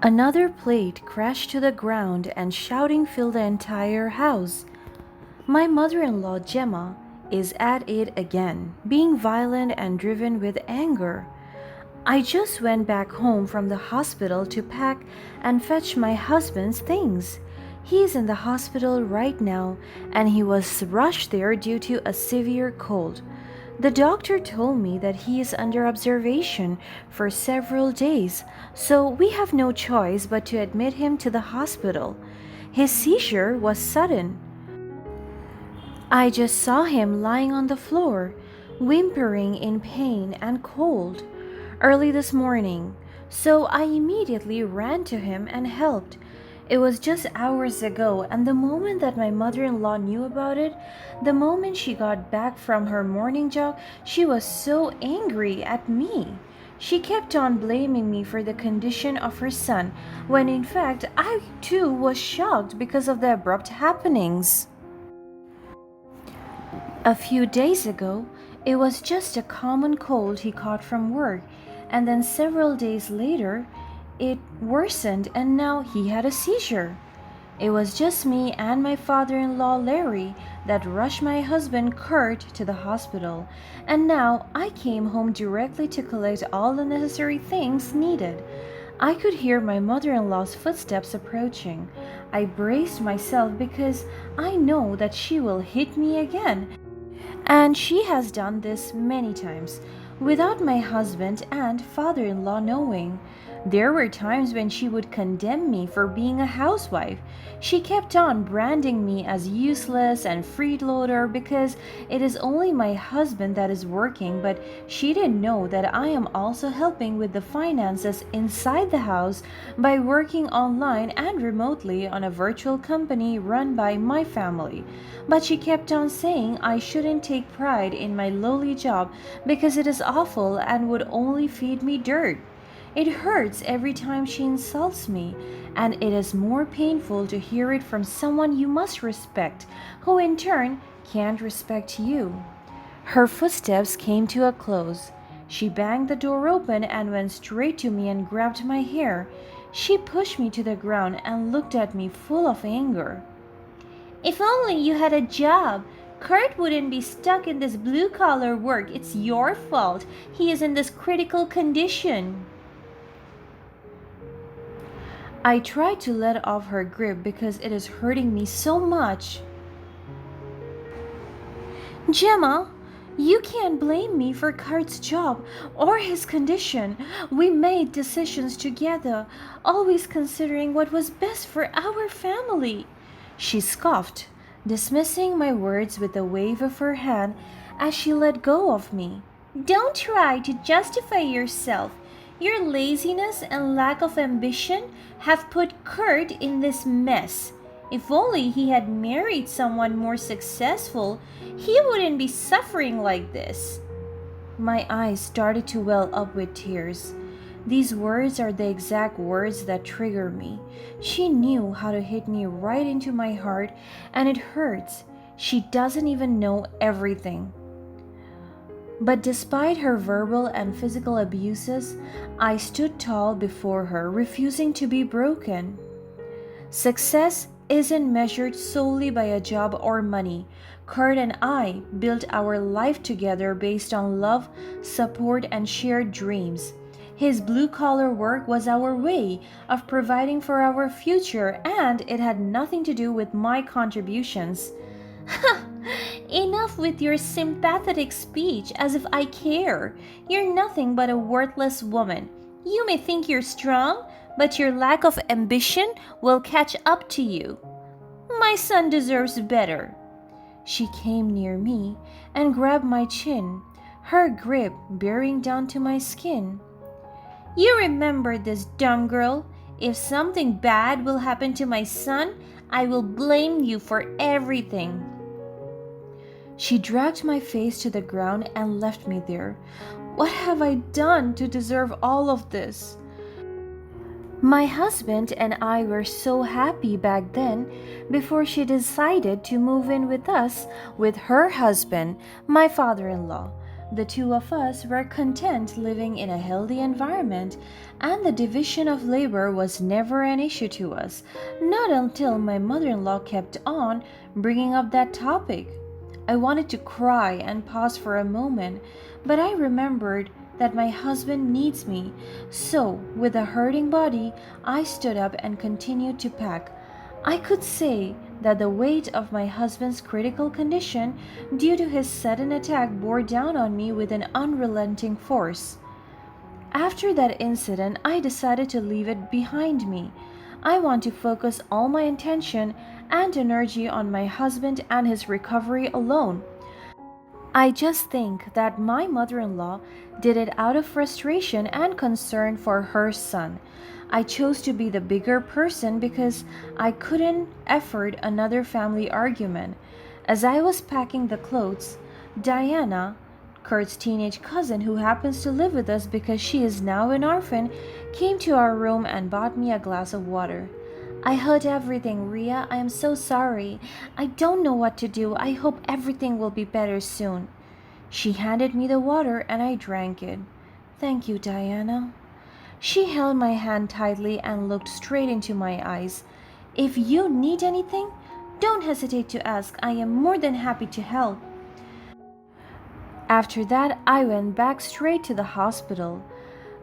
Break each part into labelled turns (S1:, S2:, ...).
S1: Another plate crashed to the ground and shouting filled the entire house. My mother-in-law, Gemma, is at it again, being violent and driven with anger. I just went back home from the hospital to pack and fetch my husband's things. He is in the hospital right now and he was rushed there due to a severe cold. The doctor told me that he is under observation for several days, so we have no choice but to admit him to the hospital. His seizure was sudden. I just saw him lying on the floor, whimpering in pain and cold, early this morning, so I immediately ran to him and helped. It was just hours ago, and the moment that my mother in law knew about it, the moment she got back from her morning jog, she was so angry at me. She kept on blaming me for the condition of her son, when in fact I too was shocked because of the abrupt happenings. A few days ago, it was just a common cold he caught from work, and then several days later, it worsened and now he had a seizure. It was just me and my father in law, Larry, that rushed my husband, Kurt, to the hospital, and now I came home directly to collect all the necessary things needed. I could hear my mother in law's footsteps approaching. I braced myself because I know that she will hit me again. And she has done this many times, without my husband and father in law knowing. There were times when she would condemn me for being a housewife. She kept on branding me as useless and freeloader because it is only my husband that is working, but she didn't know that I am also helping with the finances inside the house by working online and remotely on a virtual company run by my family. But she kept on saying I shouldn't take pride in my lowly job because it is awful and would only feed me dirt. It hurts every time she insults me, and it is more painful to hear it from someone you must respect, who in turn can't respect you. Her footsteps came to a close. She banged the door open and went straight to me and grabbed my hair. She pushed me to the ground and looked at me full of anger. If only you had a job. Kurt wouldn't be stuck in this blue-collar work. It's your fault. He is in this critical condition. I tried to let off her grip because it is hurting me so much. Gemma, you can't blame me for Kurt's job or his condition. We made decisions together, always considering what was best for our family. She scoffed, dismissing my words with a wave of her hand as she let go of me. Don't try to justify yourself. Your laziness and lack of ambition have put Kurt in this mess. If only he had married someone more successful, he wouldn't be suffering like this. My eyes started to well up with tears. These words are the exact words that trigger me. She knew how to hit me right into my heart, and it hurts. She doesn't even know everything. But despite her verbal and physical abuses, I stood tall before her, refusing to be broken. Success isn't measured solely by a job or money. Kurt and I built our life together based on love, support, and shared dreams. His blue-collar work was our way of providing for our future, and it had nothing to do with my contributions. Enough with your sympathetic speech, as if I care. You're nothing but a worthless woman. You may think you're strong, but your lack of ambition will catch up to you. My son deserves better. She came near me and grabbed my chin, her grip bearing down to my skin. You remember this, dumb girl. If something bad will happen to my son, I will blame you for everything. She dragged my face to the ground and left me there. What have I done to deserve all of this? My husband and I were so happy back then before she decided to move in with us with her husband, my father-in-law. The two of us were content living in a healthy environment, and the division of labor was never an issue to us, not until my mother in law kept on bringing up that topic. I wanted to cry and pause for a moment, but I remembered that my husband needs me. So, with a hurting body, I stood up and continued to pack. I could say that the weight of my husband's critical condition due to his sudden attack bore down on me with an unrelenting force. After that incident, I decided to leave it behind me. I want to focus all my attention and energy on my husband and his recovery alone. I just think that my mother in law did it out of frustration and concern for her son. I chose to be the bigger person because I couldn't afford another family argument. As I was packing the clothes, Diana, Kurt's teenage cousin who happens to live with us because she is now an orphan, came to our room and bought me a glass of water. I heard everything, Ria. I am so sorry. I don't know what to do. I hope everything will be better soon. She handed me the water and I drank it. Thank you, Diana. She held my hand tightly and looked straight into my eyes. If you need anything, don't hesitate to ask. I am more than happy to help. After that, I went back straight to the hospital.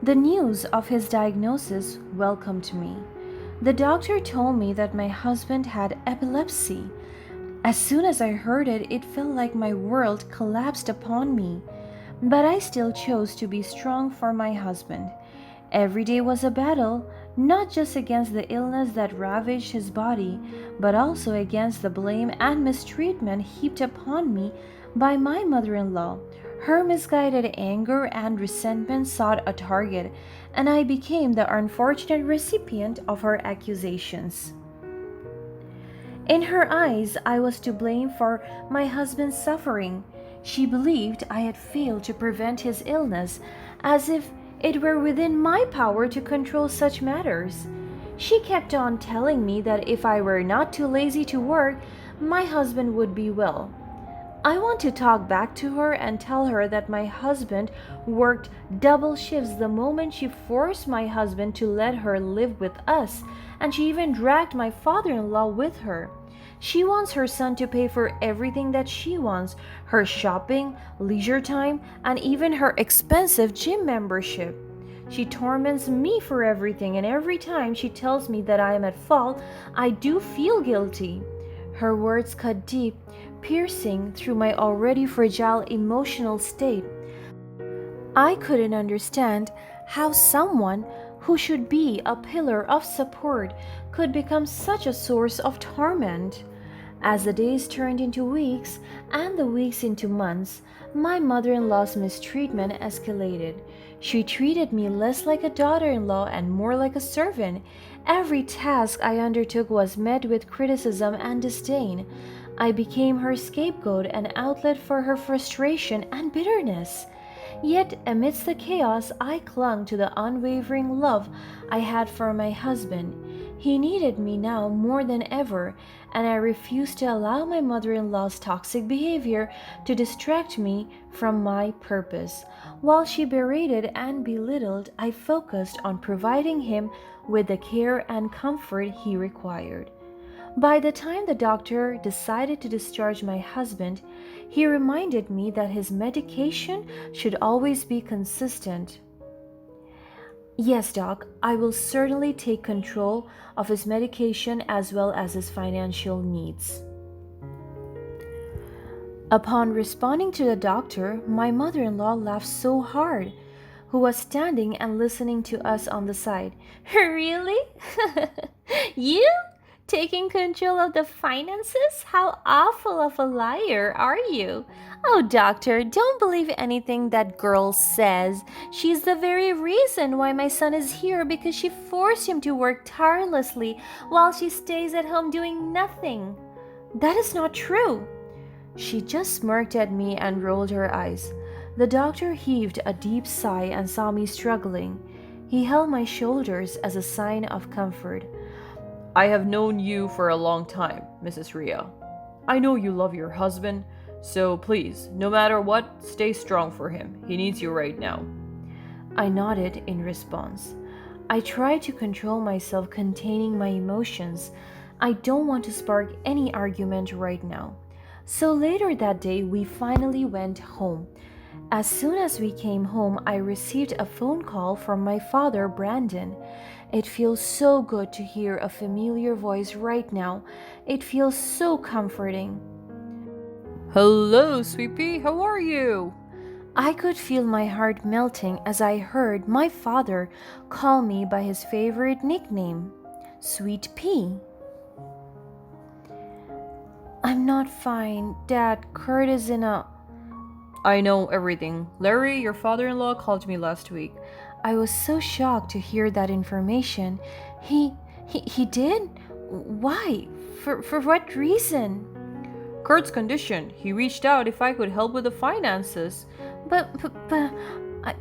S1: The news of his diagnosis welcomed me. The doctor told me that my husband had epilepsy. As soon as I heard it, it felt like my world collapsed upon me. But I still chose to be strong for my husband. Every day was a battle, not just against the illness that ravaged his body, but also against the blame and mistreatment heaped upon me by my mother in law. Her misguided anger and resentment sought a target, and I became the unfortunate recipient of her accusations. In her eyes, I was to blame for my husband's suffering. She believed I had failed to prevent his illness, as if it were within my power to control such matters. She kept on telling me that if I were not too lazy to work, my husband would be well. I want to talk back to her and tell her that my husband worked double shifts the moment she forced my husband to let her live with us, and she even dragged my father-in-law with her. She wants her son to pay for everything that she wants, her shopping, leisure time, and even her expensive gym membership. She torments me for everything, and every time she tells me that I am at fault, I do feel guilty. Her words cut deep, piercing through my already fragile emotional state. I couldn't understand how someone who should be a pillar of support could become such a source of torment. As the days turned into weeks and the weeks into months, my mother-in-law's mistreatment escalated. She treated me less like a daughter-in-law and more like a servant. Every task I undertook was met with criticism and disdain. I became her scapegoat, an outlet for her frustration and bitterness. Yet, amidst the chaos, I clung to the unwavering love I had for my husband. He needed me now more than ever, and I refused to allow my mother-in-law's toxic behavior to distract me from my purpose. While she berated and belittled, I focused on providing him with the care and comfort he required. By the time the doctor decided to discharge my husband, he reminded me that his medication should always be consistent. Yes, Doc, I will certainly take control of his medication as well as his financial needs. Upon responding to the doctor, my mother-in-law laughed so hard, who was standing and listening to us on the side. Really? You? Taking control of the finances? How awful of a liar are you? Oh, doctor, don't believe anything that girl says. She's the very reason why my son is here, because she forced him to work tirelessly while she stays at home doing nothing. That is not true. She just smirked at me and rolled her eyes. The doctor heaved a deep sigh and saw me struggling. He held my shoulders as a sign of comfort.
S2: I have known you for a long time, Mrs. Ria. I know you love your husband, So please, no matter what, stay strong for him. He needs you right now.
S1: I nodded in response. I tried to control myself, containing my emotions. I don't want to spark any argument right now. So later that day, we finally went home. As soon as we came home, I received a phone call from my father, Brandon. It feels so good to hear a familiar voice right now. It feels so comforting.
S2: Hello, sweet pea, how are you?
S1: I could feel my heart melting as I heard my father call me by his favorite nickname, Sweet Pea. I'm not fine. Dad, Kurt is in a.
S2: I know everything. Larry, your father in law, called me last week.
S1: I was so shocked to hear that information. He did? Why? For what reason?
S2: Kurt's condition. He reached out if I could help with the finances.
S1: But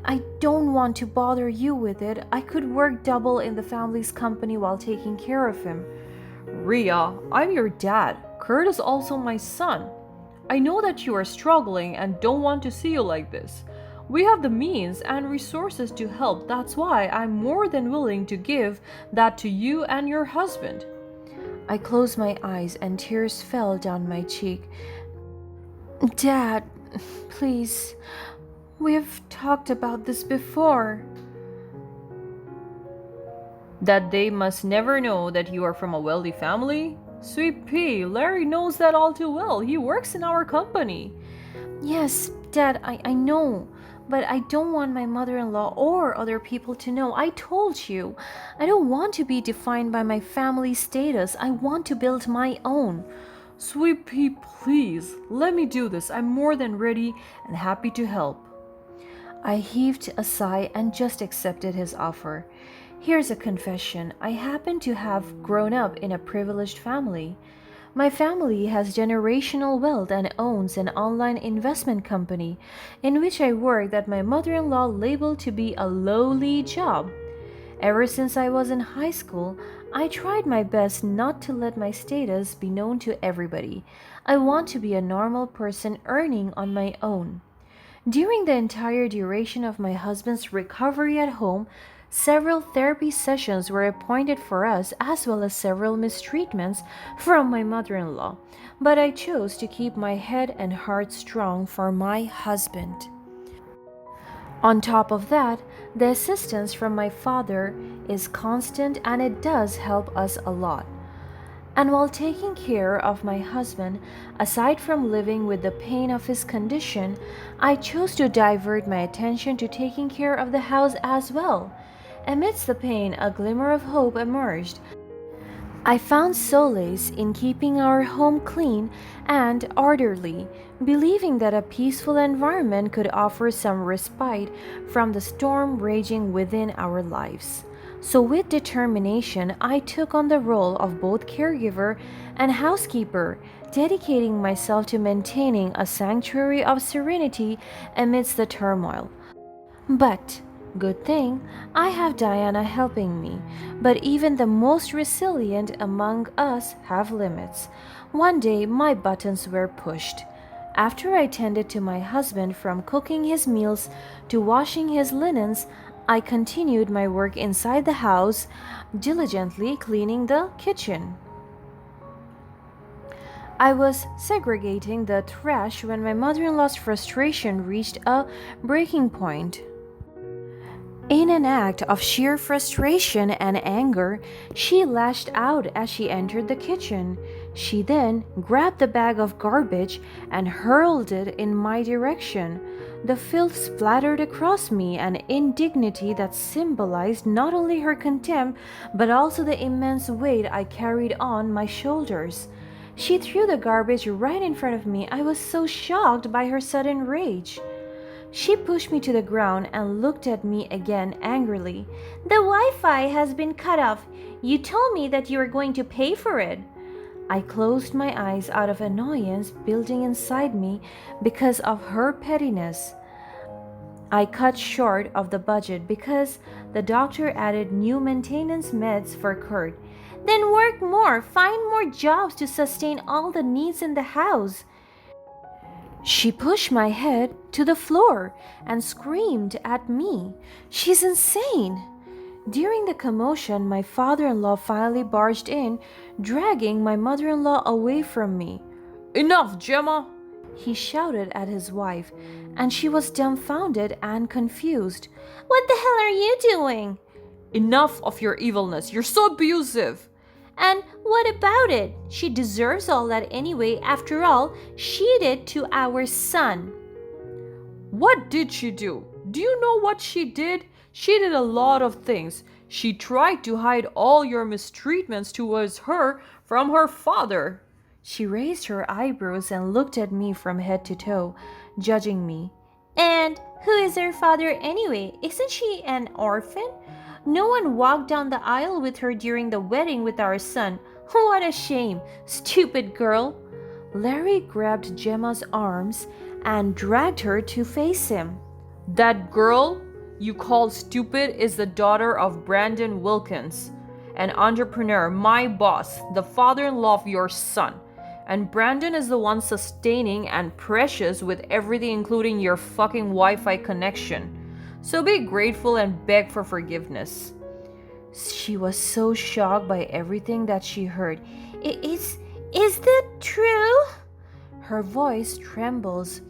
S1: I don't want to bother you with it. I could work double in the family's company while taking care of him.
S2: Ria, I'm your dad. Kurt is also my son. I know that you are struggling and don't want to see you like this. We have the means and resources to help. That's why I'm more than willing to give that to you and your husband.
S1: I closed my eyes and tears fell down my cheek. Dad, please. We have talked about this before.
S2: That they must never know that you are from a wealthy family? Sweet pea, Larry knows that all too well. He works in our company.
S1: Yes, Dad, I know. But I don't want my mother in law or other people to know. I told you. I don't want to be defined by my family status. I want to build my own.
S2: Sweet pea, please, let me do this. I'm more than ready and happy to help.
S1: I heaved a sigh and just accepted his offer. Here's a confession. I happen to have grown up in a privileged family. My family has generational wealth and owns an online investment company in which I work that my mother in law labeled to be a lowly job. Ever since I was in high school, I tried my best not to let my status be known to everybody. I want to be a normal person earning on my own. During the entire duration of my husband's recovery at home, several therapy sessions were appointed for us, as well as several mistreatments from my mother in law. But I chose to keep my head and heart strong for my husband. On top of that, the assistance from my father is constant and it does help us a lot. And while taking care of my husband, aside from living with the pain of his condition, I chose to divert my attention to taking care of the house as well. Amidst the pain, a glimmer of hope emerged. I found solace in keeping our home clean and orderly, believing that a peaceful environment could offer some respite from the storm raging within our lives. So, with determination, I took on the role of both caregiver and housekeeper, dedicating myself to maintaining a sanctuary of serenity amidst the turmoil. But, good thing, I have Diana helping me. But even the most resilient among us have limits. One day, my buttons were pushed. After I tended to my husband from cooking his meals to washing his linens, I continued my work inside the house, diligently cleaning the kitchen. I was segregating the trash when my mother in law's frustration reached a breaking point. In an act of sheer frustration and anger, she lashed out as she entered the kitchen. She then grabbed the bag of garbage and hurled it in my direction. The filth splattered across me, an indignity that symbolized not only her contempt but also the immense weight I carried on my shoulders. She threw the garbage right in front of me. I was so shocked by her sudden rage. She pushed me to the ground and looked at me again angrily. The Wi-Fi has been cut off. You told me that you were going to pay for it. I closed my eyes out of annoyance building inside me because of her pettiness. I cut short of the budget because the doctor added new maintenance meds for Kurt. Then work more, find more jobs to sustain all the needs in the house. She pushed my head to the floor and screamed at me. She's insane. During the commotion, my father-in-law finally barged in, dragging my mother-in-law away from me.
S2: Enough, Gemma!
S1: He shouted at his wife, and she was dumbfounded and confused. What the hell are you doing?
S2: Enough of your evilness. You're so abusive.
S1: And what about it? She deserves all that anyway. After all, she did to our son.
S2: What did she do? Do you know what she did? She did a lot of things. She tried to hide all your mistreatments towards her from her father.
S1: She raised her eyebrows and looked at me from head to toe, judging me. And who is her father anyway? Isn't she an orphan? No one walked down the aisle with her during the wedding with our son. What a shame, stupid girl. Larry grabbed Gemma's arms and dragged her to face him.
S2: That girl you call stupid is the daughter of Brandon Wilkins, an entrepreneur, my boss, the father-in-law of your son. And Brandon is the one sustaining and precious with everything, including your fucking Wi-Fi connection. So be grateful and beg for forgiveness.
S1: She was so shocked by everything that she heard. Is that true? Her voice trembles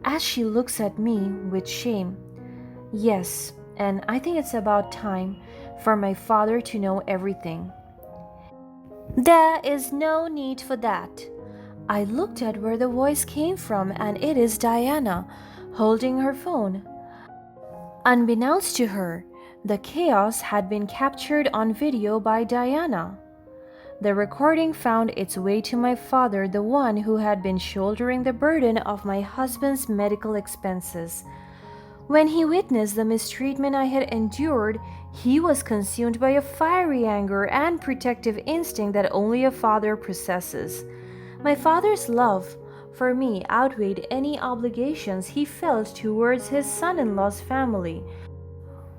S1: as she looks at me with shame. Yes, and I think it's about time for my father to know everything. There is no need for that. I looked at where the voice came from, and it is Diana, holding her phone. Unbeknownst to her, the chaos had been captured on video by Diana. The recording found its way to my father, the one who had been shouldering the burden of my husband's medical expenses. When he witnessed the mistreatment I had endured, he was consumed by a fiery anger and protective instinct that only a father possesses. My father's love for me outweighed any obligations he felt towards his son-in-law's family.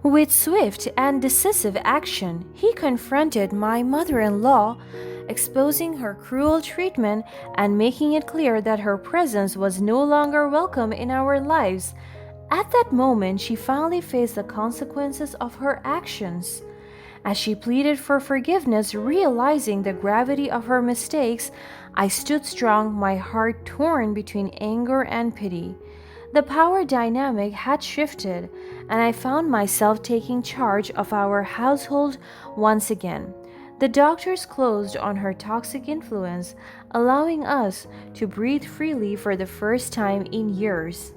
S1: With swift and decisive action, he confronted my mother-in-law, exposing her cruel treatment and making it clear that her presence was no longer welcome in our lives. At that moment, she finally faced the consequences of her actions. As she pleaded for forgiveness, realizing the gravity of her mistakes, I stood strong, my heart torn between anger and pity. The power dynamic had shifted, and I found myself taking charge of our household once again. The doctors closed on her toxic influence, allowing us to breathe freely for the first time in years.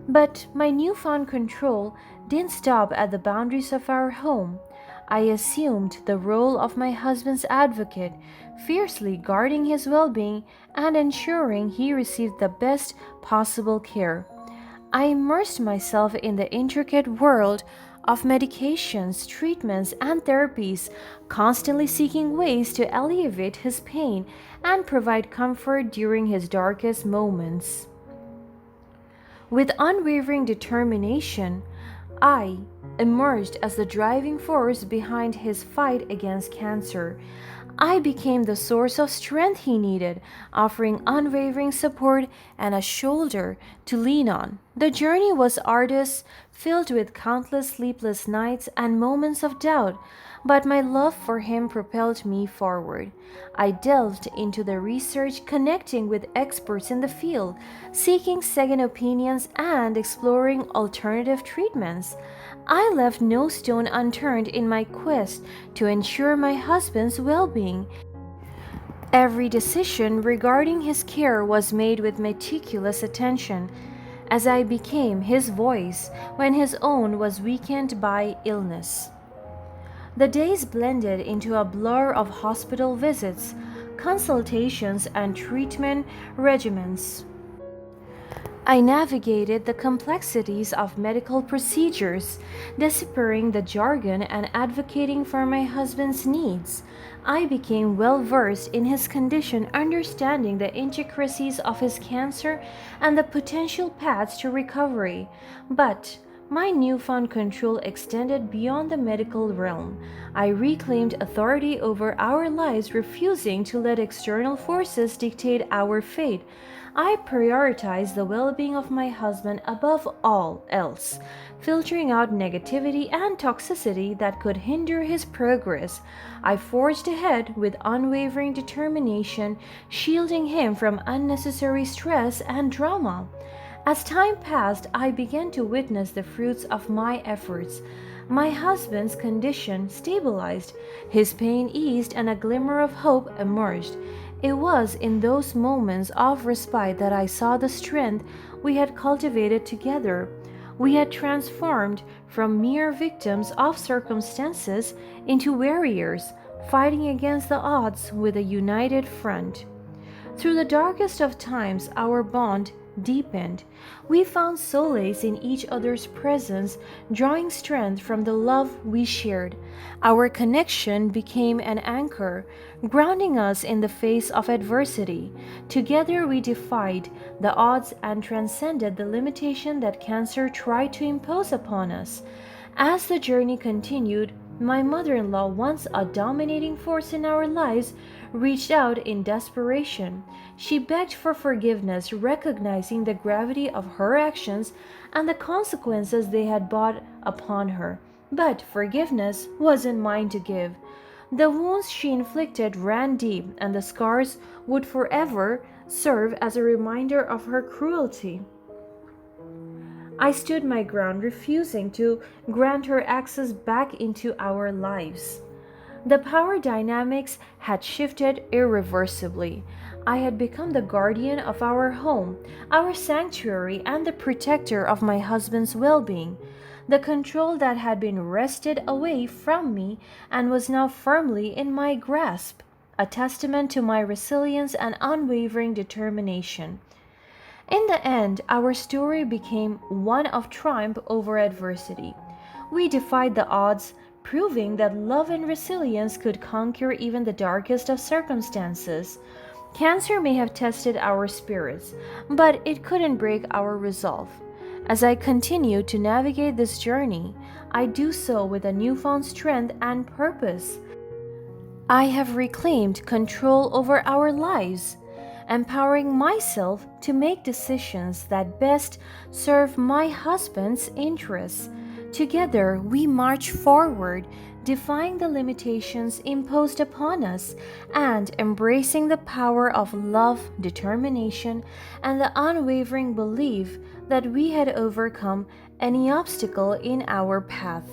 S1: But my newfound control didn't stop at the boundaries of our home. I assumed the role of my husband's advocate, fiercely guarding his well-being and ensuring he received the best possible care. I immersed myself in the intricate world of medications, treatments, and therapies, constantly seeking ways to alleviate his pain and provide comfort during his darkest moments. With unwavering determination, I emerged as the driving force behind his fight against cancer. I became the source of strength he needed, offering unwavering support and a shoulder to lean on. The journey was arduous, filled with countless sleepless nights and moments of doubt, but my love for him propelled me forward. I delved into the research, connecting with experts in the field, seeking second opinions, and exploring alternative treatments. I left no stone unturned in my quest to ensure my husband's well-being. Every decision regarding his care was made with meticulous attention, as I became his voice when his own was weakened by illness. The days blended into a blur of hospital visits, consultations, and treatment regimens. I navigated the complexities of medical procedures, deciphering the jargon and advocating for my husband's needs. I became well versed in his condition, understanding the intricacies of his cancer and the potential paths to recovery. But My newfound control extended beyond the medical realm. I reclaimed authority over our lives, refusing to let external forces dictate our fate. I prioritized the well being of my husband above all else, filtering out negativity and toxicity that could hinder his progress. I forged ahead with unwavering determination, shielding him from unnecessary stress and drama. As time passed, I began to witness the fruits of my efforts. My husband's condition stabilized, his pain eased, and a glimmer of hope emerged. It was in those moments of respite that I saw the strength we had cultivated together. We had transformed from mere victims of circumstances into warriors, fighting against the odds with a united front. Through the darkest of times, our bond deepened. We found solace in each other's presence, drawing strength from the love we shared. Our connection became an anchor, grounding us in the face of adversity. Together, we defied the odds and transcended the limitation that cancer tried to impose upon us. As the journey continued, my mother in law, once a dominating force in our lives, reached out in desperation. She begged for forgiveness, recognizing the gravity of her actions and the consequences they had brought upon her. But forgiveness wasn't mine to give. The wounds she inflicted ran deep, and the scars would forever serve as a reminder of her cruelty. I stood my ground, refusing to grant her access back into our lives. The power dynamics had shifted irreversibly. I had become the guardian of our home, our sanctuary, and the protector of my husband's well being. The control that had been wrested away from me and was now firmly in my grasp, a testament to my resilience and unwavering determination. In the end, our story became one of triumph over adversity. We defied the odds, proving that love and resilience could conquer even the darkest of circumstances. Cancer may have tested our spirits, but it couldn't break our resolve. As I continue to navigate this journey, I do so with a newfound strength and purpose. I have reclaimed control over our lives, empowering myself to make decisions that best serve my husband's interests. Together, we march forward, defying the limitations imposed upon us and embracing the power of love, determination, and the unwavering belief that we had overcome any obstacle in our path.